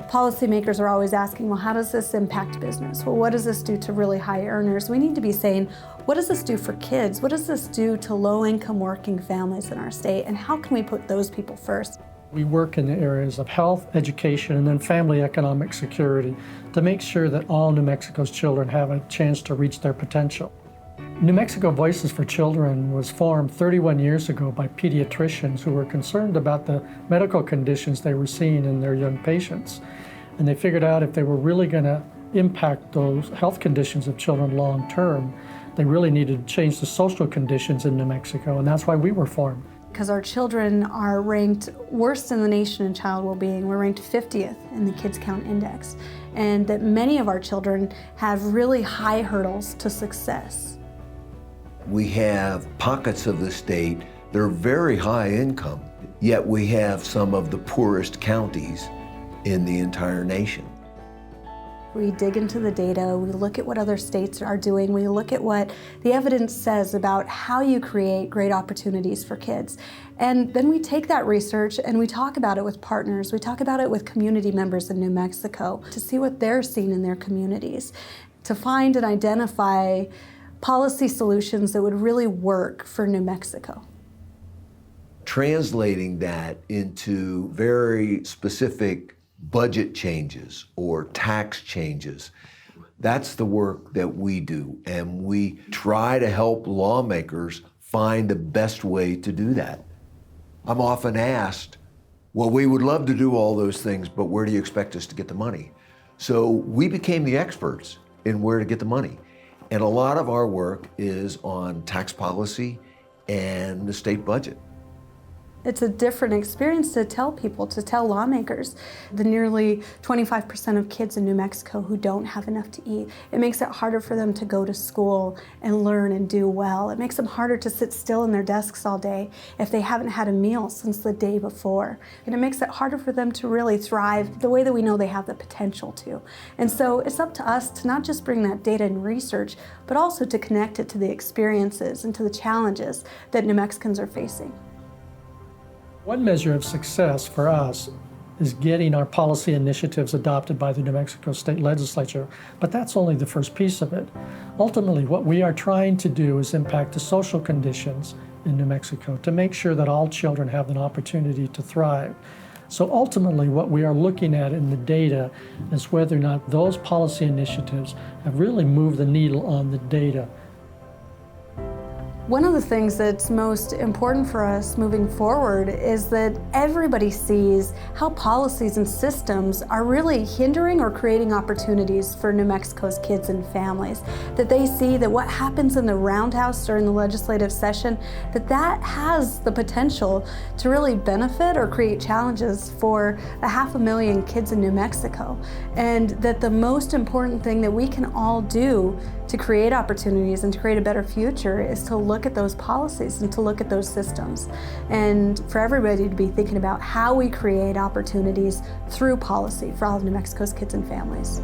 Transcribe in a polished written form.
Policymakers are always asking, well, how does this impact business? Well, what does this do to really high earners? We need to be saying, what does this do for kids? What does this do to low-income working families in our state? And how can we put those people first? We work in the areas of health, education, and then family economic security to make sure that all New Mexico's children have a chance to reach their potential. New Mexico Voices for Children was formed 31 years ago by pediatricians who were concerned about the medical conditions they were seeing in their young patients. And they figured out if they were really going to impact those health conditions of children long term, they really needed to change the social conditions in New Mexico, and that's why we were formed. Because our children are ranked worst in the nation in child well-being. We're ranked 50th in the Kids Count Index, and that many of our children have really high hurdles to success. We have pockets of the state that are very high income, yet we have some of the poorest counties in the entire nation. We dig into the data, we look at what other states are doing, we look at what the evidence says about how you create great opportunities for kids. And then we take that research and we talk about it with partners, we talk about it with community members in New Mexico to see what they're seeing in their communities, to find and identify policy solutions that would really work for New Mexico. Translating that into very specific budget changes or tax changes, that's the work that we do, and we try to help lawmakers find the best way to do that. I'm often asked, well, we would love to do all those things, but where do you expect us to get the money? So we became the experts in where to get the money. And a lot of our work is on tax policy and the state budget. It's a different experience to tell people, to tell lawmakers. The nearly 25% of kids in New Mexico who don't have enough to eat, it makes it harder for them to go to school and learn and do well. It makes them harder to sit still in their desks all day if they haven't had a meal since the day before. And it makes it harder for them to really thrive the way that we know they have the potential to. And so it's up to us to not just bring that data and research, but also to connect it to the experiences and to the challenges that New Mexicans are facing. One measure of success for us is getting our policy initiatives adopted by the New Mexico State Legislature, but that's only the first piece of it. Ultimately, what we are trying to do is impact the social conditions in New Mexico to make sure that all children have an opportunity to thrive. So ultimately, what we are looking at in the data is whether or not those policy initiatives have really moved the needle on the data. One of the things that's most important for us moving forward is that everybody sees how policies and systems are really hindering or creating opportunities for New Mexico's kids and families. That they see that what happens in the roundhouse during the legislative session, that has the potential to really benefit or create challenges for 500,000 kids in New Mexico. And that the most important thing that we can all do to create opportunities and to create a better future is to look at those policies and to look at those systems. And for everybody to be thinking about how we create opportunities through policy for all of New Mexico's kids and families.